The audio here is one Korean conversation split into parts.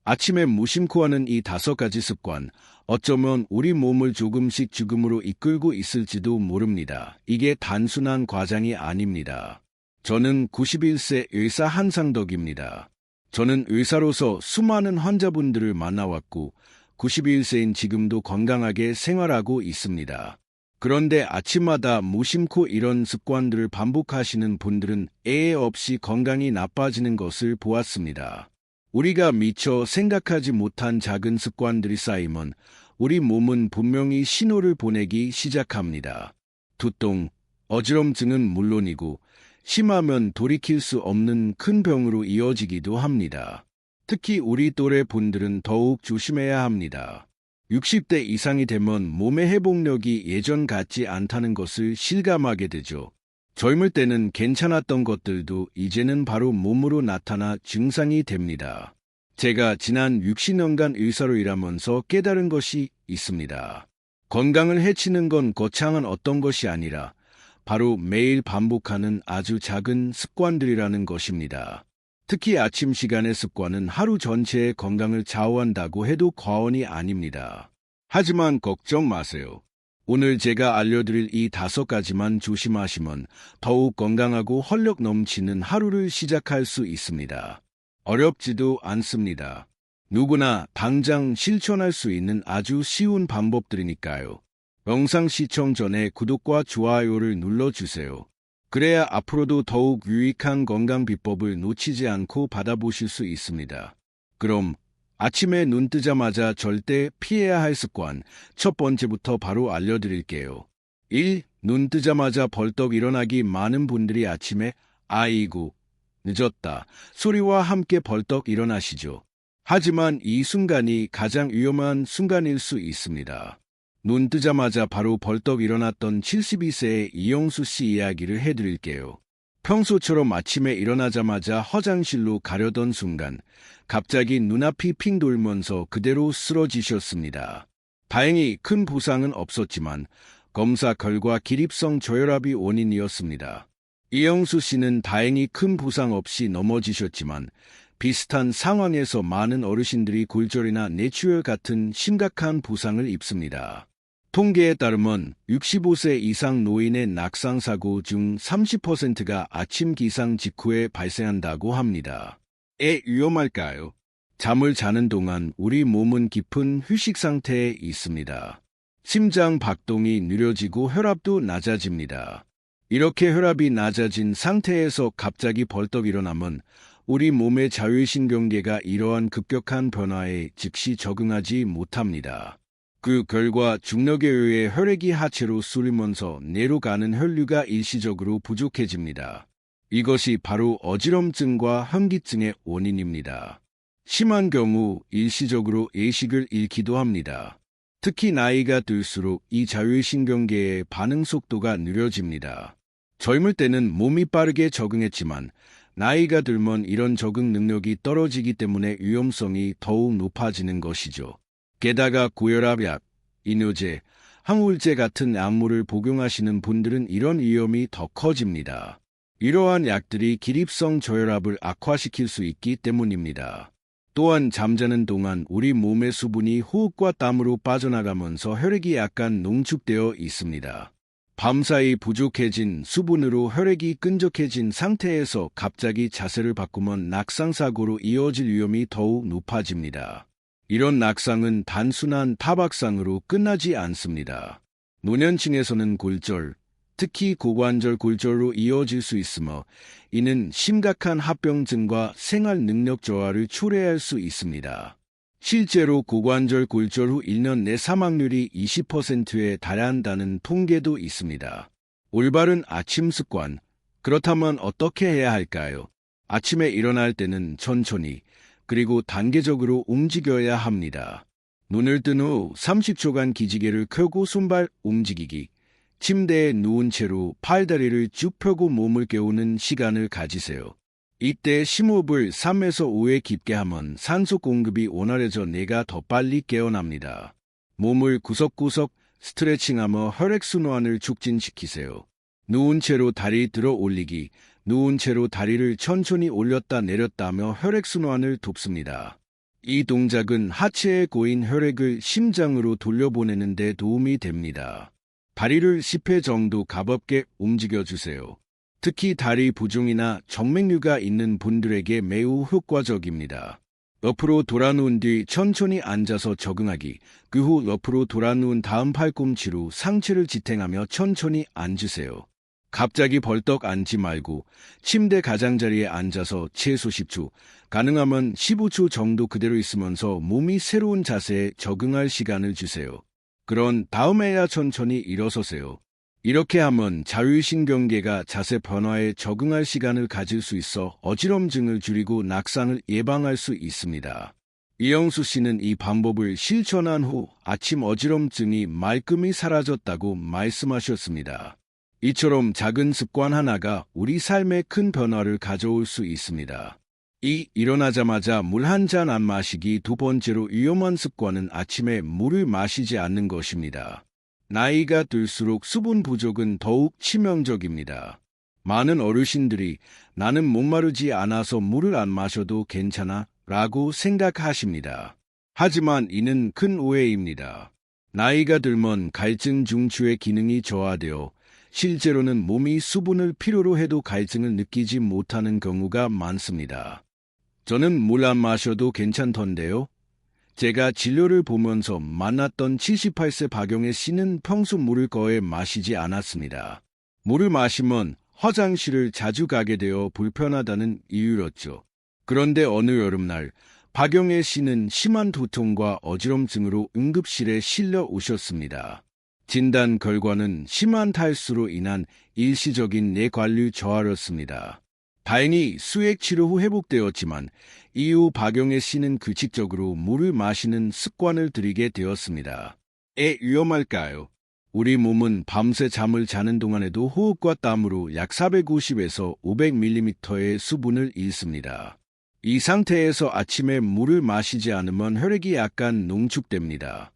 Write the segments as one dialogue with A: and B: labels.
A: 아침에 무심코 하는 이 5가지 습관, 어쩌면 우리 몸을 조금씩 죽음으로 이끌고 있을지도 모릅니다. 이게 단순한 과장이 아닙니다. 저는 91세 의사 한상덕입니다. 저는 의사로서 수많은 환자분들을 만나왔고 91세인 지금도 건강하게 생활하고 있습니다. 그런데 아침마다 무심코 이런 습관들을 반복하시는 분들은 애애 없이 건강이 나빠지는 것을 보았습니다. 우리가 미처 생각하지 못한 작은 습관들이 쌓이면 우리 몸은 분명히 신호를 보내기 시작합니다. 두통, 어지럼증은 물론이고 심하면 돌이킬 수 없는 큰 병으로 이어지기도 합니다. 특히 우리 또래 분들은 더욱 조심해야 합니다. 60대 이상이 되면 몸의 회복력이 예전 같지 않다는 것을 실감하게 되죠. 젊을 때는 괜찮았던 것들도 이제는 바로 몸으로 나타나 증상이 됩니다. 제가 지난 60년간 의사로 일하면서 깨달은 것이 있습니다. 건강을 해치는 건 거창한 어떤 것이 아니라 바로 매일 반복하는 아주 작은 습관들이라는 것입니다. 특히 아침 시간의 습관은 하루 전체의 건강을 좌우한다고 해도 과언이 아닙니다. 하지만 걱정 마세요. 오늘 제가 알려드릴 이 5가지만 조심하시면 더욱 건강하고 활력 넘치는 하루를 시작할 수 있습니다. 어렵지도 않습니다. 누구나 당장 실천할 수 있는 아주 쉬운 방법들이니까요. 영상 시청 전에 구독과 좋아요를 눌러주세요. 그래야 앞으로도 더욱 유익한 건강 비법을 놓치지 않고 받아보실 수 있습니다. 그럼 아침에 눈 뜨자마자 절대 피해야 할 습관 첫 번째부터 바로 알려드릴게요. 1. 눈 뜨자마자 벌떡 일어나기. 많은 분들이 아침에 아이고 늦었다 소리와 함께 벌떡 일어나시죠. 하지만 이 순간이 가장 위험한 순간일 수 있습니다. 눈 뜨자마자 바로 벌떡 일어났던 72세의 이영수 씨 이야기를 해드릴게요. 평소처럼 아침에 일어나자마자 화장실로 가려던 순간 갑자기 눈앞이 핑 돌면서 그대로 쓰러지셨습니다. 다행히 큰 부상은 없었지만 검사 결과 기립성 저혈압이 원인이었습니다. 이영수 씨는 다행히 큰 부상 없이 넘어지셨지만 비슷한 상황에서 많은 어르신들이 골절이나 뇌출혈 같은 심각한 부상을 입습니다. 통계에 따르면 65세 이상 노인의 낙상사고 중 30%가 아침 기상 직후에 발생한다고 합니다. 위험할까요? 잠을 자는 동안 우리 몸은 깊은 휴식 상태에 있습니다. 심장 박동이 느려지고 혈압도 낮아집니다. 이렇게 혈압이 낮아진 상태에서 갑자기 벌떡 일어나면 우리 몸의 자율신경계가 이러한 급격한 변화에 즉시 적응하지 못합니다. 그 결과 중력에 의해 혈액이 하체로 쏠리면서 뇌로 가는 혈류가 일시적으로 부족해집니다. 이것이 바로 어지럼증과 현기증의 원인입니다. 심한 경우 일시적으로 의식을 잃기도 합니다. 특히 나이가 들수록 이 자율신경계의 반응 속도가 느려집니다. 젊을 때는 몸이 빠르게 적응했지만 나이가 들면 이런 적응 능력이 떨어지기 때문에 위험성이 더욱 높아지는 것이죠. 게다가 고혈압약, 이뇨제, 항우울제 같은 약물을 복용하시는 분들은 이런 위험이 더 커집니다. 이러한 약들이 기립성 저혈압을 악화시킬 수 있기 때문입니다. 또한 잠자는 동안 우리 몸의 수분이 호흡과 땀으로 빠져나가면서 혈액이 약간 농축되어 있습니다. 밤사이 부족해진 수분으로 혈액이 끈적해진 상태에서 갑자기 자세를 바꾸면 낙상사고로 이어질 위험이 더욱 높아집니다. 이런 낙상은 단순한 타박상으로 끝나지 않습니다. 노년층에서는 골절, 특히 고관절 골절로 이어질 수 있으며 이는 심각한 합병증과 생활 능력 저하를 초래할 수 있습니다. 실제로 고관절 골절 후 1년 내 사망률이 20%에 달한다는 통계도 있습니다. 올바른 아침 습관, 그렇다면 어떻게 해야 할까요? 아침에 일어날 때는 천천히 그리고 단계적으로 움직여야 합니다. 눈을 뜬 후 30초간 기지개를 켜고 손발 움직이기, 침대에 누운 채로 팔다리를 쭉 펴고 몸을 깨우는 시간을 가지세요. 이때 심호흡을 3에서 5회 깊게 하면 산소 공급이 원활해져 뇌가 더 빨리 깨어납니다. 몸을 구석구석 스트레칭하며 혈액순환을 촉진시키세요. 누운 채로 다리 들어 올리기, 누운 채로 다리를 천천히 올렸다 내렸다 하며 혈액순환을 돕습니다. 이 동작은 하체에 고인 혈액을 심장으로 돌려보내는 데 도움이 됩니다. 다리를 10회 정도 가볍게 움직여주세요. 특히 다리 부종이나 정맥류가 있는 분들에게 매우 효과적입니다. 옆으로 돌아누운 뒤 천천히 앉아서 적응하기, 그 후 옆으로 돌아누운 다음 팔꿈치로 상체를 지탱하며 천천히 앉으세요. 갑자기 벌떡 앉지 말고 침대 가장자리에 앉아서 최소 10초, 가능하면 15초 정도 그대로 있으면서 몸이 새로운 자세에 적응할 시간을 주세요. 그런 다음에야 천천히 일어서세요. 이렇게 하면 자율신경계가 자세 변화에 적응할 시간을 가질 수 있어 어지럼증을 줄이고 낙상을 예방할 수 있습니다. 이영수 씨는 이 방법을 실천한 후 아침 어지럼증이 말끔히 사라졌다고 말씀하셨습니다. 이처럼 작은 습관 하나가 우리 삶에 큰 변화를 가져올 수 있습니다. 일어나자마자 물 한 잔 안 마시기. 두 번째로 위험한 습관은 아침에 물을 마시지 않는 것입니다. 나이가 들수록 수분 부족은 더욱 치명적입니다. 많은 어르신들이 나는 목마르지 않아서 물을 안 마셔도 괜찮아 라고 생각하십니다. 하지만 이는 큰 오해입니다. 나이가 들면 갈증 중추의 기능이 저하되어 실제로는 몸이 수분을 필요로 해도 갈증을 느끼지 못하는 경우가 많습니다. 저는 물 안 마셔도 괜찮던데요. 제가 진료를 보면서 만났던 78세 박영애 씨는 평소 물을 거의 마시지 않았습니다. 물을 마시면 화장실을 자주 가게 되어 불편하다는 이유였죠. 그런데 어느 여름날 박영애 씨는 심한 두통과 어지럼증으로 응급실에 실려 오셨습니다. 진단 결과는 심한 탈수로 인한 일시적인 뇌관리 저하였습니다. 다행히 수액 치료 후 회복되었지만 이후 박영애 씨는 규칙적으로 물을 마시는 습관을 들이게 되었습니다. 위험할까요? 우리 몸은 밤새 잠을 자는 동안에도 호흡과 땀으로 약 450에서 500ml의 수분을 잃습니다. 이 상태에서 아침에 물을 마시지 않으면 혈액이 약간 농축됩니다.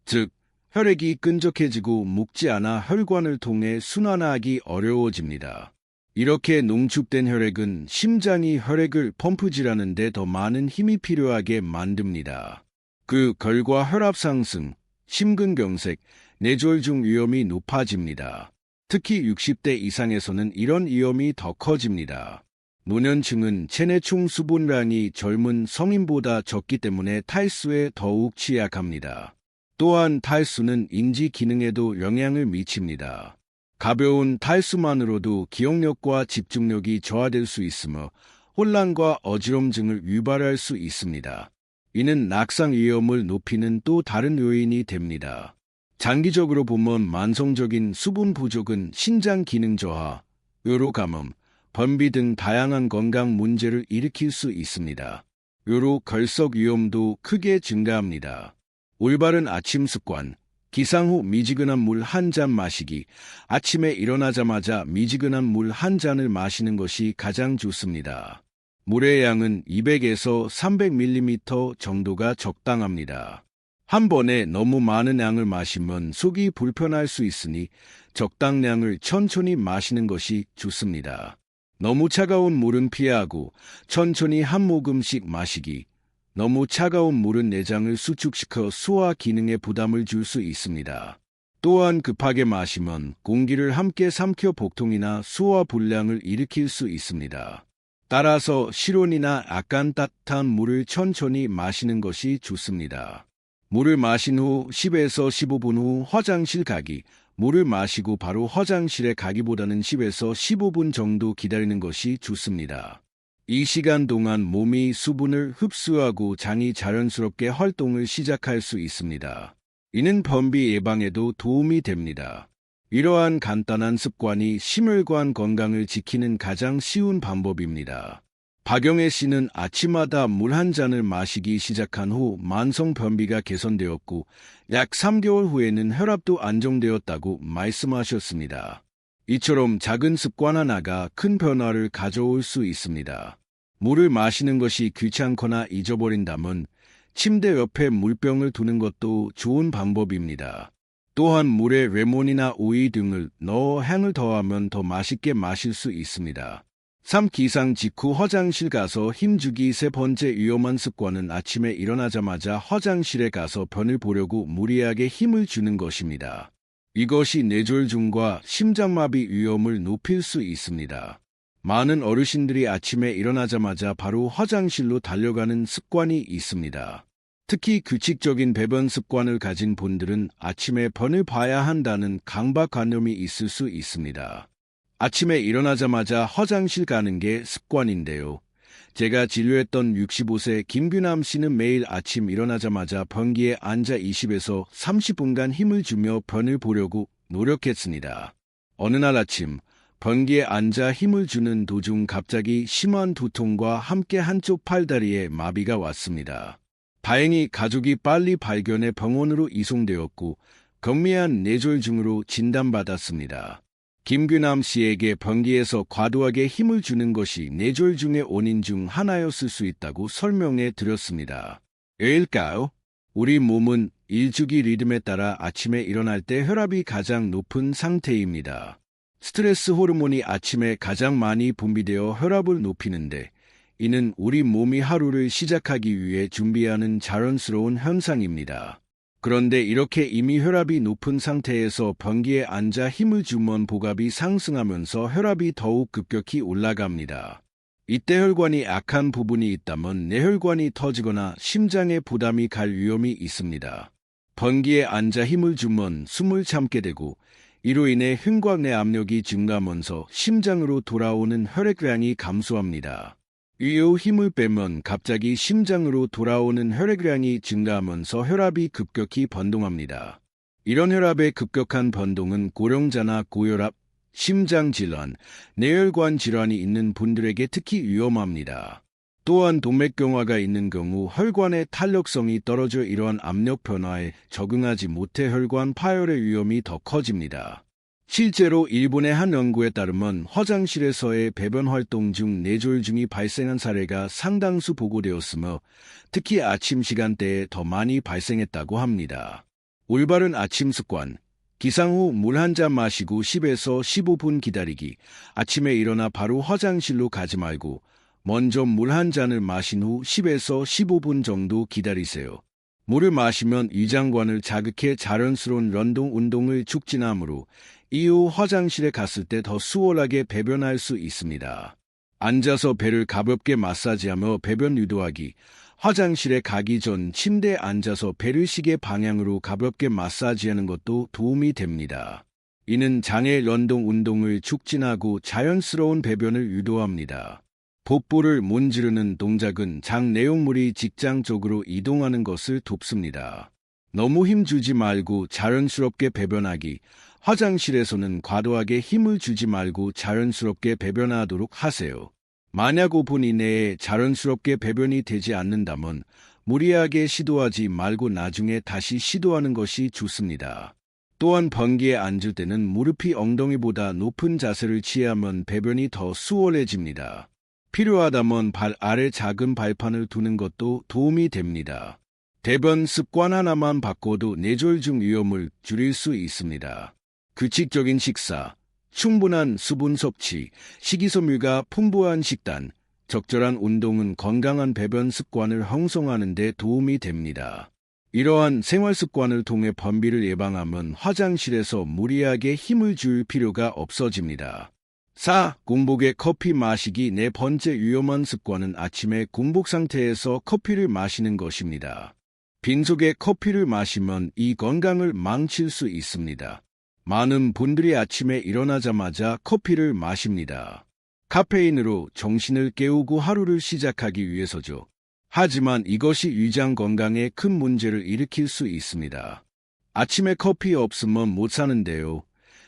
A: 즉, 혈액이 끈적해지고 묵지 않아 혈관을 통해 순환하기 어려워집니다. 이렇게 농축된 혈액은 심장이 혈액을 펌프질하는 데 더 많은 힘이 필요하게 만듭니다. 그 결과 혈압 상승, 심근경색, 뇌졸중 위험이 높아집니다. 특히 60대 이상에서는 이런 위험이 더 커집니다. 노년층은 체내 총 수분량이 젊은 성인보다 적기 때문에 탈수에 더욱 취약합니다. 또한 탈수는 인지 기능에도 영향을 미칩니다. 가벼운 탈수만으로도 기억력과 집중력이 저하될 수 있으며 혼란과 어지럼증을 유발할 수 있습니다. 이는 낙상 위험을 높이는 또 다른 요인이 됩니다. 장기적으로 보면 만성적인 수분 부족은 신장 기능 저하, 요로 감염, 변비 등 다양한 건강 문제를 일으킬 수 있습니다. 요로 결석 위험도 크게 증가합니다. 올바른 아침 습관, 기상 후 미지근한 물 한 잔 마시기. 아침에 일어나자마자 미지근한 물 한 잔을 마시는 것이 가장 좋습니다. 물의 양은 200에서 300ml 정도가 적당합니다. 한 번에 너무 많은 양을 마시면 속이 불편할 수 있으니 적당량을 천천히 마시는 것이 좋습니다. 너무 차가운 물은 피하고 천천히 한 모금씩 마시기. 너무 차가운 물은 내장을 수축시켜 소화 기능에 부담을 줄 수 있습니다. 또한 급하게 마시면 공기를 함께 삼켜 복통이나 소화 불량을 일으킬 수 있습니다. 따라서 실온이나 약간 따뜻한 물을 천천히 마시는 것이 좋습니다. 물을 마신 후 10에서 15분 후 화장실 가기. 물을 마시고 바로 화장실에 가기보다는 10에서 15분 정도 기다리는 것이 좋습니다. 이 시간 동안 몸이 수분을 흡수하고 장이 자연스럽게 활동을 시작할 수 있습니다. 이는 변비 예방에도 도움이 됩니다. 이러한 간단한 습관이 심혈관 건강을 지키는 가장 쉬운 방법입니다. 박영애 씨는 아침마다 물 한 잔을 마시기 시작한 후 만성 변비가 개선되었고 약 3개월 후에는 혈압도 안정되었다고 말씀하셨습니다. 이처럼 작은 습관 하나가 큰 변화를 가져올 수 있습니다. 물을 마시는 것이 귀찮거나 잊어버린다면 침대 옆에 물병을 두는 것도 좋은 방법입니다. 또한 물에 레몬이나 오이 등을 넣어 향을 더하면 더 맛있게 마실 수 있습니다. 3. 기상 직후 화장실 가서 힘주기. 세 번째 위험한 습관은 아침에 일어나자마자 화장실에 가서 변을 보려고 무리하게 힘을 주는 것입니다. 이것이 뇌졸중과 심장마비 위험을 높일 수 있습니다. 많은 어르신들이 아침에 일어나자마자 바로 화장실로 달려가는 습관이 있습니다. 특히 규칙적인 배변 습관을 가진 분들은 아침에 변을 봐야 한다는 강박관념이 있을 수 있습니다. 아침에 일어나자마자 화장실 가는 게 습관인데요. 제가 진료했던 65세 김규남 씨는 매일 아침 일어나자마자 변기에 앉아 20에서 30분간 힘을 주며 변을 보려고 노력했습니다. 어느 날 아침 변기에 앉아 힘을 주는 도중 갑자기 심한 두통과 함께 한쪽 팔다리에 마비가 왔습니다. 다행히 가족이 빨리 발견해 병원으로 이송되었고 경미한 뇌졸중으로 진단받았습니다. 김규남 씨에게 변기에서 과도하게 힘을 주는 것이 뇌졸중의 원인 중 하나였을 수 있다고 설명해 드렸습니다. 왜일까요? 우리 몸은 일주기 리듬에 따라 아침에 일어날 때 혈압이 가장 높은 상태입니다. 스트레스 호르몬이 아침에 가장 많이 분비되어 혈압을 높이는데 이는 우리 몸이 하루를 시작하기 위해 준비하는 자연스러운 현상입니다. 그런데 이렇게 이미 혈압이 높은 상태에서 변기에 앉아 힘을 주면 복압이 상승하면서 혈압이 더욱 급격히 올라갑니다. 이때 혈관이 약한 부분이 있다면 뇌혈관이 터지거나 심장에 부담이 갈 위험이 있습니다. 변기에 앉아 힘을 주면 숨을 참게 되고 이로 인해 흉곽내 압력이 증가하면서 심장으로 돌아오는 혈액량이 감소합니다. 이후 힘을 빼면 갑자기 심장으로 돌아오는 혈액량이 증가하면서 혈압이 급격히 변동합니다. 이런 혈압의 급격한 변동은 고령자나 고혈압, 심장질환, 뇌혈관 질환이 있는 분들에게 특히 위험합니다. 또한 동맥경화가 있는 경우 혈관의 탄력성이 떨어져 이러한 압력 변화에 적응하지 못해 혈관 파열의 위험이 더 커집니다. 실제로 일본의 한 연구에 따르면 화장실에서의 배변 활동 중 뇌졸중이 발생한 사례가 상당수 보고되었으며 특히 아침 시간대에 더 많이 발생했다고 합니다. 올바른 아침 습관. 기상 후 물 한 잔 마시고 10에서 15분 기다리기. 아침에 일어나 바로 화장실로 가지 말고 먼저 물 한 잔을 마신 후 10에서 15분 정도 기다리세요. 물을 마시면 위장관을 자극해 자연스러운 런동 운동을 촉진하므로 이후 화장실에 갔을 때 더 수월하게 배변할 수 있습니다. 앉아서 배를 가볍게 마사지하며 배변 유도하기. 화장실에 가기 전 침대에 앉아서 배를 시계 방향으로 가볍게 마사지하는 것도 도움이 됩니다. 이는 장의 런동 운동을 촉진하고 자연스러운 배변을 유도합니다. 복부를 문지르는 동작은 장 내용물이 직장적으로 이동하는 것을 돕습니다. 너무 힘주지 말고 자연스럽게 배변하기. 화장실에서는 과도하게 힘을 주지 말고 자연스럽게 배변하도록 하세요. 만약 5분 이내에 자연스럽게 배변이 되지 않는다면 무리하게 시도하지 말고 나중에 다시 시도하는 것이 좋습니다. 또한 변기에 앉을 때는 무릎이 엉덩이보다 높은 자세를 취하면 배변이 더 수월해집니다. 필요하다면 발 아래 작은 발판을 두는 것도 도움이 됩니다. 대변 습관 하나만 바꿔도 뇌졸중 위험을 줄일 수 있습니다. 규칙적인 식사, 충분한 수분 섭취, 식이섬유가 풍부한 식단, 적절한 운동은 건강한 배변 습관을 형성하는 데 도움이 됩니다. 이러한 생활 습관을 통해 변비를 예방하면 화장실에서 무리하게 힘을 줄 필요가 없어집니다. 4. 공복에 커피 마시기. 네 번째 위험한 습관은 아침에 공복 상태에서 커피를 마시는 것입니다. 빈속에 커피를 마시면 이 건강을 망칠 수 있습니다. 많은 분들이 아침에 일어나자마자 커피를 마십니다. 카페인으로 정신을 깨우고 하루를 시작하기 위해서죠. 하지만 이것이 위장 건강에 큰 문제를 일으킬 수 있습니다. 아침에 커피 없으면 못 사는데요.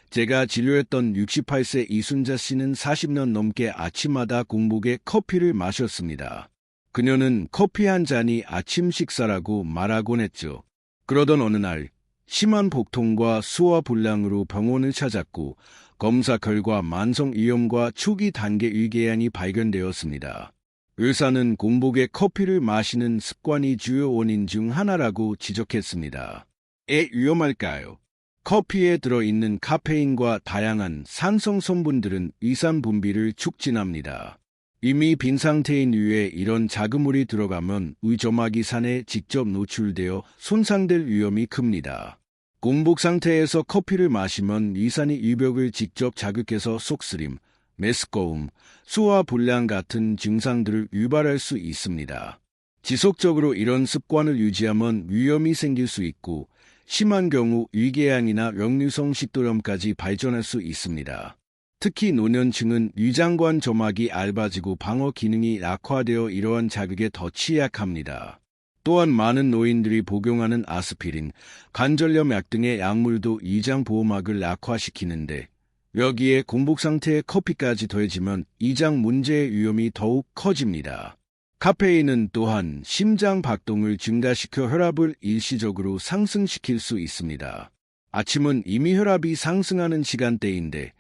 A: 제가 진료했던 68세 이순자 씨는 40년 넘게 아침마다 공복에 커피를 마셨습니다. 그녀는 커피 한 잔이 아침 식사라고 말하곤 했죠. 그러던 어느 날 심한 복통과 소화불량으로 병원을 찾았고 검사 결과 만성위염과 초기 단계 위궤양이 발견되었습니다. 의사는 공복에 커피를 마시는 습관이 주요 원인 중 하나라고 지적했습니다. 왜 위험할까요? 커피에 들어있는 카페인과 다양한 산성 성분들은 위산 분비를 촉진합니다. 이미 빈 상태인 위에 이런 자극물이 들어가면 위점막이 산에 직접 노출되어 손상될 위험이 큽니다. 공복 상태에서 커피를 마시면 위산이 위벽을 직접 자극해서 속쓰림, 메스꺼움, 소화불량 같은 증상들을 유발할 수 있습니다. 지속적으로 이런 습관을 유지하면 위험이 생길 수 있고 심한 경우 위궤양이나 역류성 식도염까지 발전할 수 있습니다. 특히 노년층은 위장관 점막이 얇아지고 방어 기능이 약화되어 이러한 자극에 더 취약합니다. 또한 많은 노인들이 복용하는 아스피린, 관절염 약 등의 약물도 위장 보호막을 약화시키는데 여기에 공복 상태의 커피까지 더해지면 위장 문제의 위험이 더욱 커집니다. 카페인은 또한 심장 박동을 증가시켜 혈압을 일시적으로 상승시킬 수 있습니다. 아침은 이미 혈압이 상승하는 시간대인데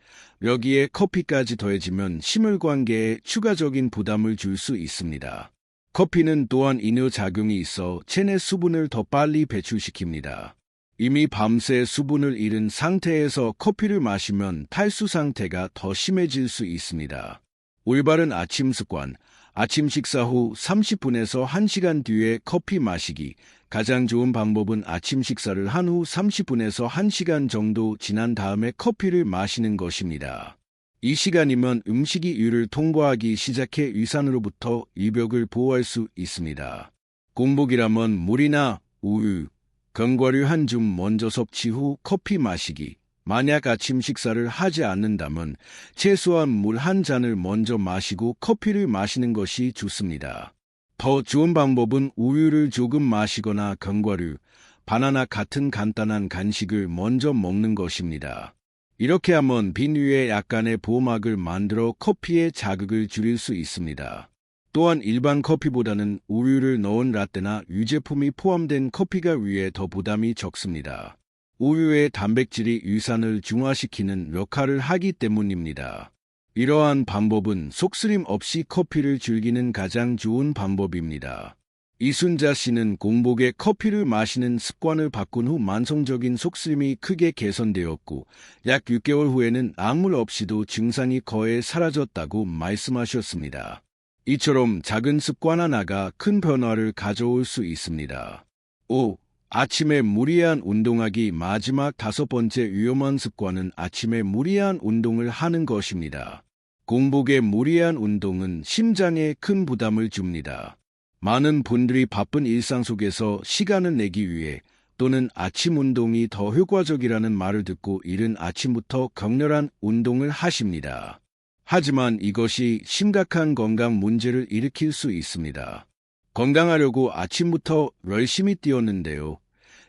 A: 여기에 커피까지 더해지면 심혈관계에 추가적인 부담을 줄 수 있습니다. 커피는 또한 이뇨작용이 있어 체내 수분을 더 빨리 배출시킵니다. 이미 밤새 수분을 잃은 상태에서 커피를 마시면 탈수 상태가 더 심해질 수 있습니다. 올바른 아침 습관, 아침 식사 후 30분에서 1시간 뒤에 커피 마시기. 가장 좋은 방법은 아침 식사를 한 후 30분에서 1시간 정도 지난 다음에 커피를 마시는 것입니다. 이 시간이면 음식이 위를 통과하기 시작해 위산으로부터 위벽을 보호할 수 있습니다. 공복이라면 물이나 우유, 견과류 한 줌 먼저 섭취 후 커피 마시기. 만약 아침 식사를 하지 않는다면 최소한 물 한 잔을 먼저 마시고 커피를 마시는 것이 좋습니다. 더 좋은 방법은 우유를 조금 마시거나 견과류, 바나나 같은 간단한 간식을 먼저 먹는 것입니다. 이렇게 하면 빈 위에 약간의 보호막을 만들어 커피의 자극을 줄일 수 있습니다. 또한 일반 커피보다는 우유를 넣은 라떼나 유제품이 포함된 커피가 위에 더 부담이 적습니다. 우유의 단백질이 위산을 중화시키는 역할을 하기 때문입니다. 이러한 방법은 속쓰림 없이 커피를 즐기는 가장 좋은 방법입니다. 이순자 씨는 공복에 커피를 마시는 습관을 바꾼 후 만성적인 속쓰림이 크게 개선되었고 약 6개월 후에는 약물 없이도 증상이 거의 사라졌다고 말씀하셨습니다. 이처럼 작은 습관 하나가 큰 변화를 가져올 수 있습니다. 5. 아침에 무리한 운동하기. 마지막 5번째 위험한 습관은 아침에 무리한 운동을 하는 것입니다. 공복에 무리한 운동은 심장에 큰 부담을 줍니다. 많은 분들이 바쁜 일상 속에서 시간을 내기 위해 또는 아침 운동이 더 효과적이라는 말을 듣고 이른 아침부터 격렬한 운동을 하십니다. 하지만 이것이 심각한 건강 문제를 일으킬 수 있습니다. 건강하려고 아침부터 열심히 뛰었는데요.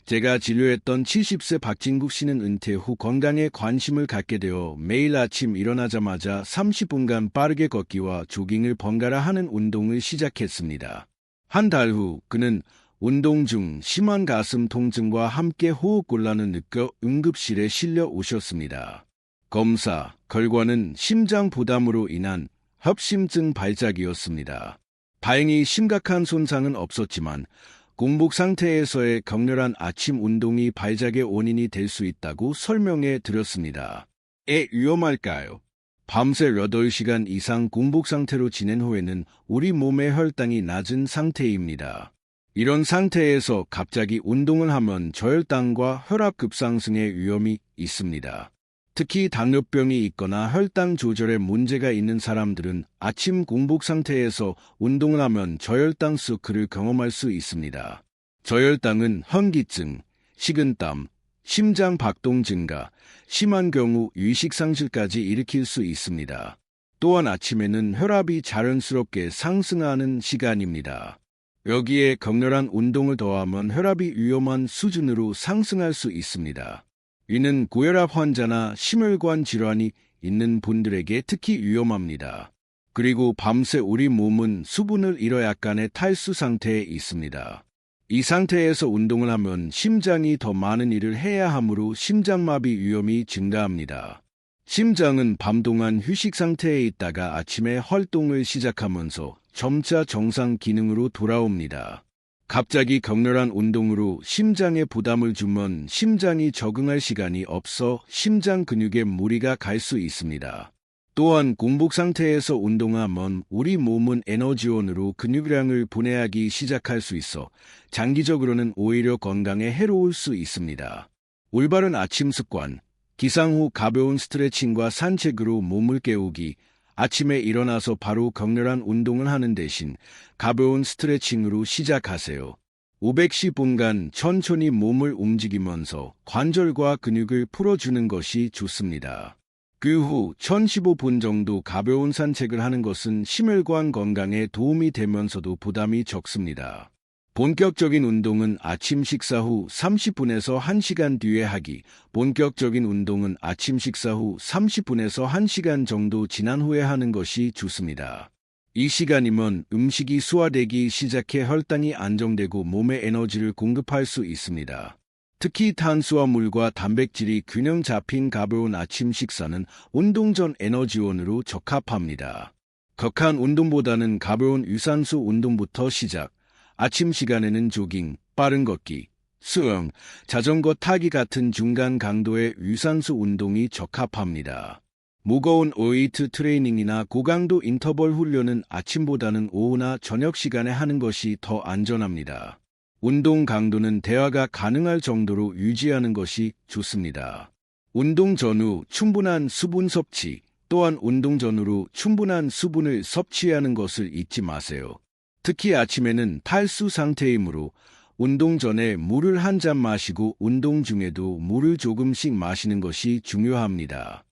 A: 제가 진료했던 70세 박진국 씨는 은퇴 후 건강에 관심을 갖게 되어 매일 아침 일어나자마자 30분간 빠르게 걷기와 조깅을 번갈아 하는 운동을 시작했습니다. 한 달 후 그는 운동 중 심한 가슴 통증과 함께 호흡곤란을 느껴 응급실에 실려 오셨습니다. 검사 결과는 심장 부담으로 인한 협심증 발작이었습니다. 다행히 심각한 손상은 없었지만 공복 상태에서의 격렬한 아침 운동이 발작의 원인이 될 수 있다고 설명해 드렸습니다. 위험할까요? 밤새 8시간 이상 공복 상태로 지낸 후에는 우리 몸의 혈당이 낮은 상태입니다. 이런 상태에서 갑자기 운동을 하면 저혈당과 혈압 급상승의 위험이 있습니다. 특히 당뇨병이 있거나 혈당 조절에 문제가 있는 사람들은 아침 공복 상태에서 운동을 하면 저혈당 쇼크를 경험할 수 있습니다. 저혈당은 현기증, 식은땀, 심장 박동 증가, 심한 경우 의식 상실까지 일으킬 수 있습니다. 또한 아침에는 혈압이 자연스럽게 상승하는 시간입니다. 여기에 격렬한 운동을 더하면 혈압이 위험한 수준으로 상승할 수 있습니다. 이는 고혈압 환자나 심혈관 질환이 있는 분들에게 특히 위험합니다. 그리고 밤새 우리 몸은 수분을 잃어 약간의 탈수 상태에 있습니다. 이 상태에서 운동을 하면 심장이 더 많은 일을 해야 하므로 심장마비 위험이 증가합니다. 심장은 밤 동안 휴식 상태에 있다가 아침에 활동을 시작하면서 점차 정상 기능으로 돌아옵니다. 갑자기 격렬한 운동으로 심장에 부담을 주면 심장이 적응할 시간이 없어 심장 근육에 무리가 갈 수 있습니다. 또한 공복 상태에서 운동하면 우리 몸은 에너지원으로 근육량을 분해하기 시작할 수 있어 장기적으로는 오히려 건강에 해로울 수 있습니다. 올바른 아침 습관, 기상 후 가벼운 스트레칭과 산책으로 몸을 깨우기, 아침에 일어나서 바로 격렬한 운동을 하는 대신 가벼운 스트레칭으로 시작하세요. 510분간 천천히 몸을 움직이면서 관절과 근육을 풀어주는 것이 좋습니다. 그 후 1015분 정도 가벼운 산책을 하는 것은 심혈관 건강에 도움이 되면서도 부담이 적습니다. 본격적인 운동은 아침 식사 후 30분에서 1시간 뒤에 하기, 본격적인 운동은 아침 식사 후 30분에서 1시간 정도 지난 후에 하는 것이 좋습니다. 이 시간이면 음식이 소화되기 시작해 혈당이 안정되고 몸에 에너지를 공급할 수 있습니다. 특히 탄수화물과 단백질이 균형 잡힌 가벼운 아침 식사는 운동 전 에너지원으로 적합합니다. 격한 운동보다는 가벼운 유산소 운동부터 시작. 아침 시간에는 조깅, 빠른 걷기, 수영, 자전거 타기 같은 중간 강도의 유산소 운동이 적합합니다. 무거운 웨이트 트레이닝이나 고강도 인터벌 훈련은 아침보다는 오후나 저녁 시간에 하는 것이 더 안전합니다. 운동 강도는 대화가 가능할 정도로 유지하는 것이 좋습니다. 운동 전후 충분한 수분 섭취, 또한 운동 전후로 충분한 수분을 섭취하는 것을 잊지 마세요. 특히 아침에는 탈수 상태이므로 운동 전에 물을 한 잔 마시고 운동 중에도 물을 조금씩 마시는 것이 중요합니다.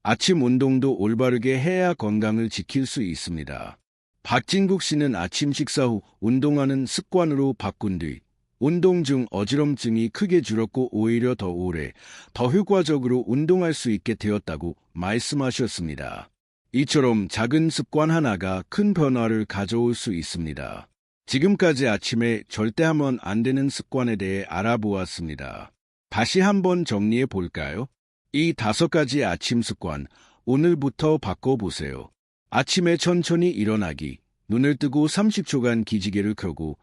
A: 아침 운동도 올바르게 해야 건강을 지킬 수 있습니다. 박진국 씨는 아침 식사 후 운동하는 습관으로 바꾼 뒤 운동 중 어지럼증이 크게 줄었고 오히려 더 오래, 더 효과적으로 운동할 수 있게 되었다고 말씀하셨습니다. 이처럼 작은 습관 하나가 큰 변화를 가져올 수 있습니다. 지금까지 아침에 절대 하면 안 되는 습관에 대해 알아보았습니다. 다시 한번 정리해 볼까요? 이 5가지 아침 습관, 오늘부터 바꿔보세요. 아침에 천천히 일어나기, 눈을 뜨고 30초간 기지개를 켜고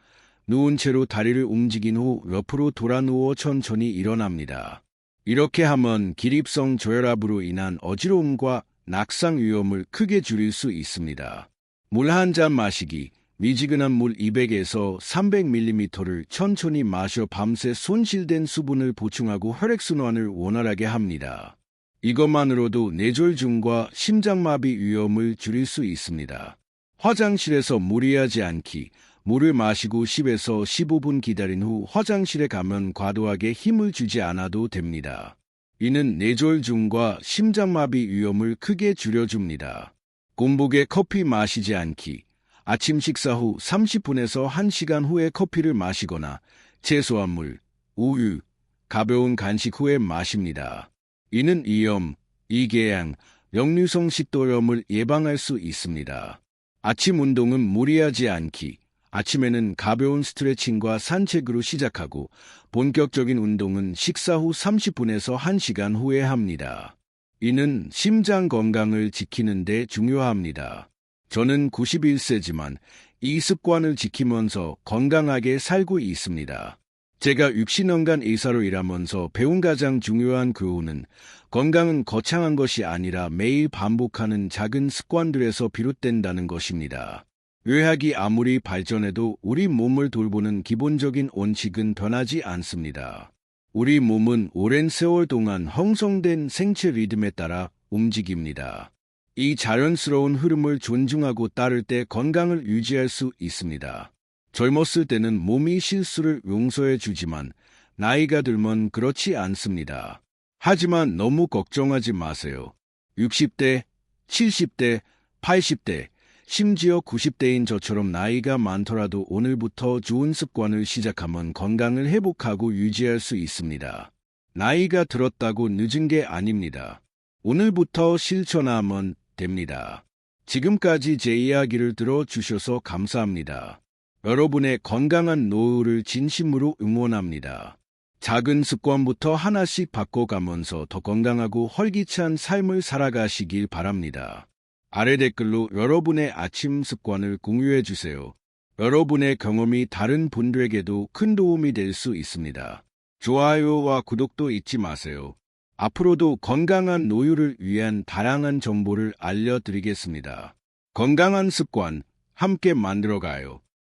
A: 누운 채로 다리를 움직인 후 옆으로 돌아 누워 천천히 일어납니다. 이렇게 하면 기립성 저혈압으로 인한 어지러움과 낙상 위험을 크게 줄일 수 있습니다. 물 한 잔 마시기, 미지근한 물 200에서 300ml를 천천히 마셔 밤새 손실된 수분을 보충하고 혈액순환을 원활하게 합니다. 이것만으로도 뇌졸중과 심장마비 위험을 줄일 수 있습니다. 화장실에서 무리하지 않기, 물을 마시고 10에서 15분 기다린 후 화장실에 가면 과도하게 힘을 주지 않아도 됩니다. 이는 뇌졸중과 심장마비 위험을 크게 줄여줍니다. 공복에 커피 마시지 않기. 아침 식사 후 30분에서 1시간 후에 커피를 마시거나 채소와 물, 우유, 가벼운 간식 후에 마십니다. 이는 위염, 이궤양, 역류성 식도염을 예방할 수 있습니다. 아침 운동은 무리하지 않기. 아침에는 가벼운 스트레칭과 산책으로 시작하고 본격적인 운동은 식사 후 30분에서 1시간 후에 합니다. 이는 심장 건강을 지키는 데 중요합니다. 저는 91세지만 이 습관을 지키면서 건강하게 살고 있습니다. 제가 60년간 의사로 일하면서 배운 가장 중요한 교훈은 건강은 거창한 것이 아니라 매일 반복하는 작은 습관들에서 비롯된다는 것입니다. 의학이 아무리 발전해도 우리 몸을 돌보는 기본적인 원칙은 변하지 않습니다. 우리 몸은 오랜 세월 동안 형성된 생체 리듬에 따라 움직입니다. 이 자연스러운 흐름을 존중하고 따를 때 건강을 유지할 수 있습니다. 젊었을 때는 몸이 실수를 용서해 주지만 나이가 들면 그렇지 않습니다. 하지만 너무 걱정하지 마세요. 60대, 70대, 80대, 심지어 90대인 저처럼 나이가 많더라도 오늘부터 좋은 습관을 시작하면 건강을 회복하고 유지할 수 있습니다. 나이가 들었다고 늦은 게 아닙니다. 오늘부터 실천하면 됩니다. 지금까지 제 이야기를 들어주셔서 감사합니다. 여러분의 건강한 노후를 진심으로 응원합니다. 작은 습관부터 하나씩 바꿔가면서 더 건강하고 활기찬 삶을 살아가시길 바랍니다. 아래 댓글로 여러분의 아침 습관을 공유해 주세요. 여러분의 경험이 다른 분들에게도 큰 도움이 될 수 있습니다. 좋아요와 구독도 잊지 마세요. 앞으로도 건강한 노후를 위한 다양한 정보를 알려드리겠습니다. 건강한 습관 함께 만들어가요.